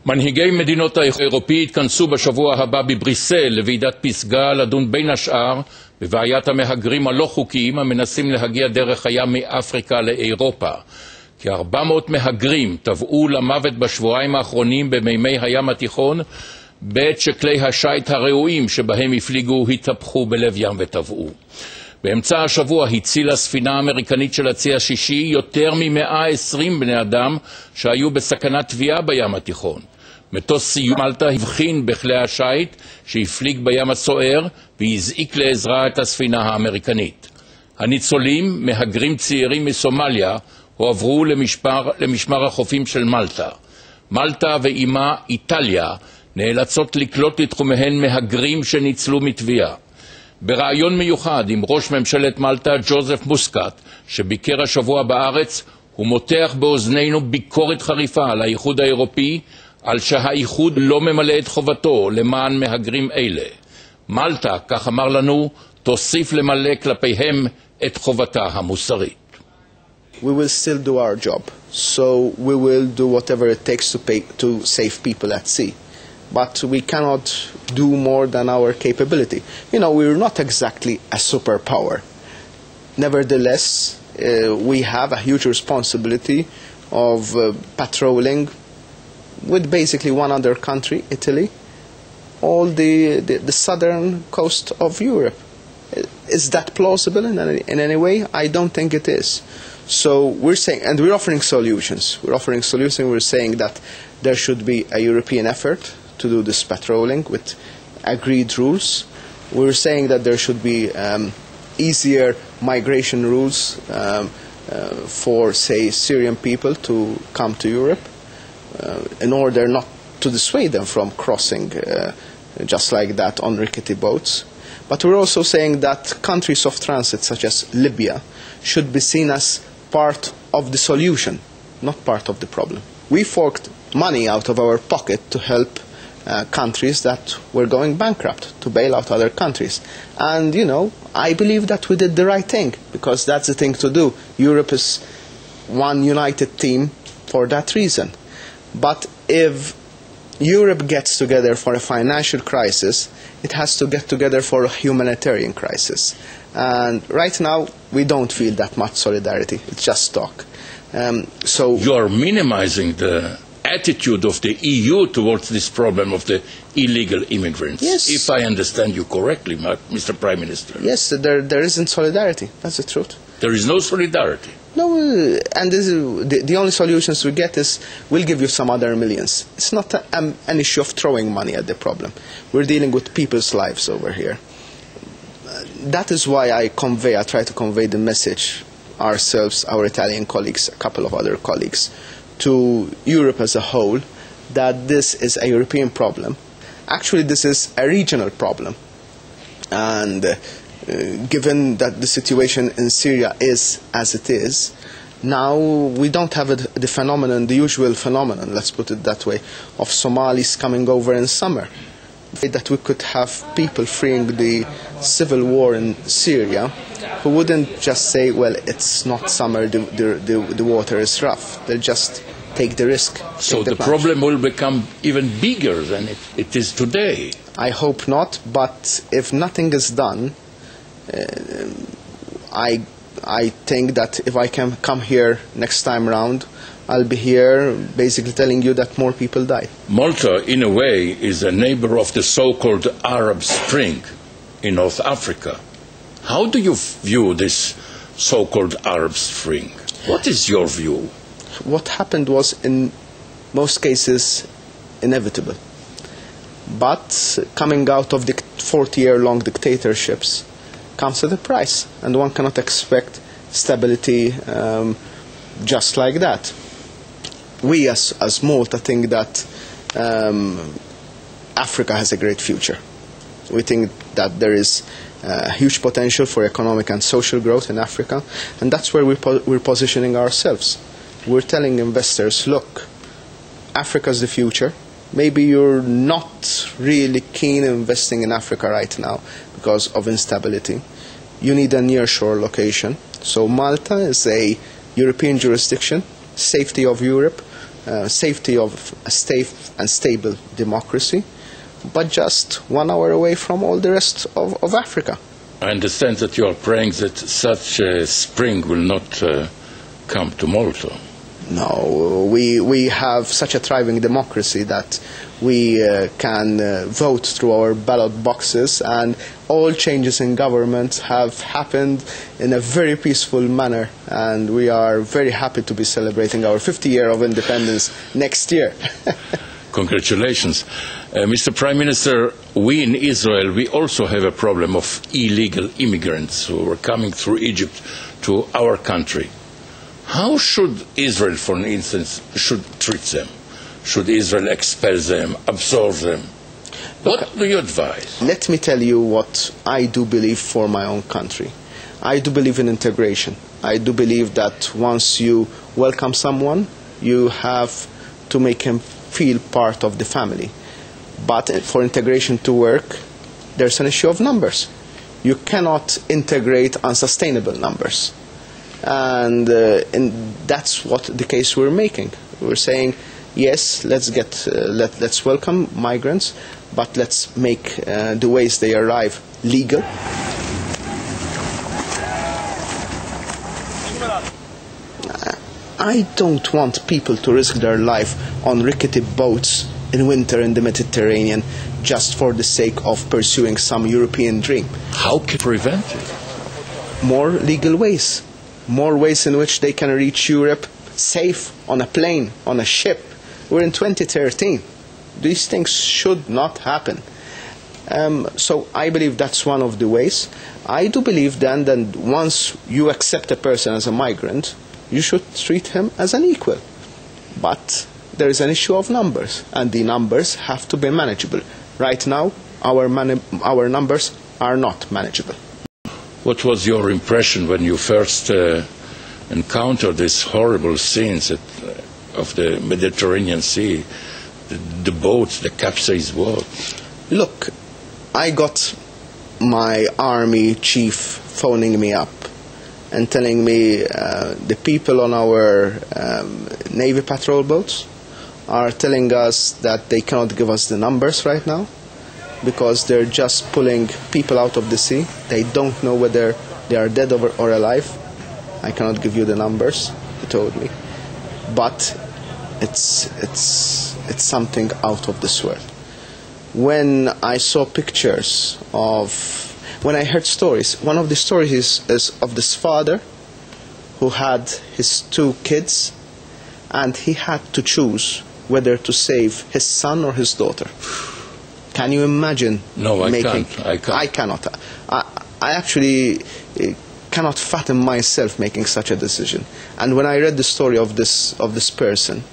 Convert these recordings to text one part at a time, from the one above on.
מנהיגי מדינות האירופי התכנסו בשבוע הבא בבריסל לוועידת פסגה לדון בין השאר בבעיית המהגרים הלא חוקיים המנסים להגיע דרך הים מאפריקה לאירופה. כ-400 מהגרים טבעו למוות בשבועיים האחרונים במימי הים התיכון, בעת שכלי השיט הראויים שבהם הפליגו התהפכו בלב ים וטבעו. באמצע השבוע הצילה ספינה אמריקנית של הצי השישי יותר מ-120 בני אדם שהיו בסכנת טביעה בים התיכון. מטוס סיום מלטה הבחין בכלי השיט שהפליג בים הסוער והזעיק לעזרה את הספינה האמריקנית. הניצולים, מהגרים צעירים מסומליה, הועברו למשמר החופים של מלטה. מלטה ואימה איטליה נאלצות לקלוט לתחומיהן מהגרים שניצלו מטביעה. ברעיון מיוחד עם ראש ממשלת מלטה ג'וזף מוסקט, שביקר השבוע בארץ, הוא מותח באוזנינו ביקורת חריפה על האיחוד האירופי, על שהאיחוד לא ממלא את חובתו למען מהגרים אלה. מלטה, כך אמר לנו, תוסיף למלא כלפיהם את חובתה המוסרית. We will still do our job, so we will do whatever it takes to save people at sea. But we cannot do more than our capability. You know, we're not exactly a superpower. Nevertheless, we have a huge responsibility of patrolling with basically one other country, Italy, all the southern coast of Europe. Is that plausible in any way? I don't think it is. So we're saying, and we're offering solutions. We're offering solutions. We're saying that there should be a European effort to do this patrolling with agreed rules. We're saying that there should be easier migration rules for, say, Syrian people to come to Europe in order not to dissuade them from crossing just like that on rickety boats. But we're also saying that countries of transit, such as Libya, should be seen as part of the solution, not part of the problem. We forked money out of our pocket to help countries that were going bankrupt, to bail out other countries. And, you know, I believe that we did the right thing, because that's the thing to do. Europe is one united team for that reason. But if Europe gets together for a financial crisis, it has to get together for a humanitarian crisis. And right now, we don't feel that much solidarity. It's just talk. So you are minimizing the attitude of the EU towards this problem of the illegal immigrants. Yes. If I understand you correctly, Mr. Prime Minister. Yes, there isn't solidarity. That's the truth. There is no solidarity. No, and this is, the only solutions we get is we'll give you some other millions. It's not an issue of throwing money at the problem. We're dealing with people's lives over here. That is why I try to convey the message, ourselves, our Italian colleagues, a couple of other colleagues, to Europe as a whole, that this is a European problem. Actually, this is a regional problem. And given that the situation in Syria is as it is, now we don't have the phenomenon, the usual phenomenon, let's put it that way, of Somalis coming over in summer. That we could have people fleeing the civil war in Syria who wouldn't just say, well, it's not summer, the water is rough. They'll just take the risk. So the problem will become even bigger than it is today. I hope not, but if nothing is done, I think that if I can come here next time round, I'll be here basically telling you that more people die. Malta, in a way, is a neighbor of the so-called Arab Spring in North Africa. How do you view this so-called Arab Spring? What is your view? What happened was, in most cases, inevitable. But coming out of the 40-year-long dictatorships comes at a price, and one cannot expect stability just like that. We as Malta think that Africa has a great future. We think that there is huge potential for economic and social growth in Africa, and that's where we're positioning ourselves. We're telling investors, look, Africa's the future. Maybe you're not really keen investing in Africa right now because of instability. You need a nearshore location. So Malta is a European jurisdiction, safety of Europe, safety of a safe and stable democracy, but just 1 hour away from all the rest of Africa. I understand that you are praying that such a spring will not come to Malta. No, we have such a thriving democracy that we can vote through our ballot boxes, and all changes in government have happened in a very peaceful manner, and we are very happy to be celebrating our 50th year of independence next year. Congratulations. Mr. Prime Minister, we in Israel, we also have a problem of illegal immigrants who are coming through Egypt to our country. How should Israel, for instance, treat them? Should Israel expel them, absorb them? What do you advise? Let me tell you what I do believe for my own country. I do believe in integration. I do believe that once you welcome someone, you have to make him feel part of the family. But for integration to work, there's an issue of numbers. You cannot integrate unsustainable numbers. And that's what the case we're making. We're saying, yes, let's welcome migrants, but let's make the ways they arrive legal. I don't want people to risk their life on rickety boats in winter in the Mediterranean just for the sake of pursuing some European dream. How can we prevent it? More legal ways. More ways in which they can reach Europe safe on a plane, on a ship. We're in 2013. These things should not happen. So I believe that's one of the ways. I do believe then that once you accept a person as a migrant, you should treat him as an equal. But there is an issue of numbers, and the numbers have to be manageable. Right now, our numbers are not manageable. What was your impression when you first encountered these horrible scenes of the Mediterranean Sea, the boats, the capsized boats? Look, I got my army chief phoning me up and telling me the people on our Navy patrol boats are telling us that they cannot give us the numbers right now because they're just pulling people out of the sea. They don't know whether they are dead or alive. I cannot give you the numbers, he told me. But it's something out of this world. When I saw pictures when I heard stories, one of the stories is of this father who had his 2 kids, and he had to choose whether to save his son or his daughter. Can you imagine? No, I can't. I cannot. I actually cannot fathom myself making such a decision. And when I read the story of this person,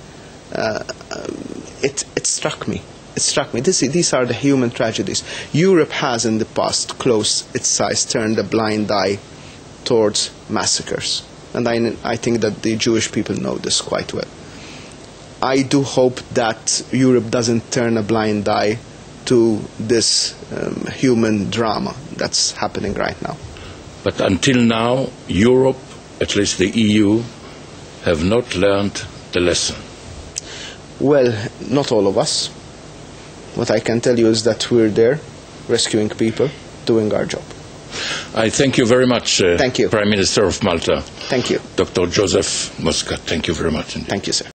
it struck me. It struck me. These are the human tragedies. Europe has in the past closed its eyes, turned a blind eye towards massacres. And I think that the Jewish people know this quite well. I do hope that Europe doesn't turn a blind eye to this human drama that's happening right now. But until now, Europe, at least the EU, have not learned the lesson. Well, not all of us. What I can tell you is that we're there, rescuing people, doing our job. I thank you very much, Thank you. Prime Minister of Malta. Thank you. Dr. Joseph Muscat, thank you very much indeed. Thank you, sir.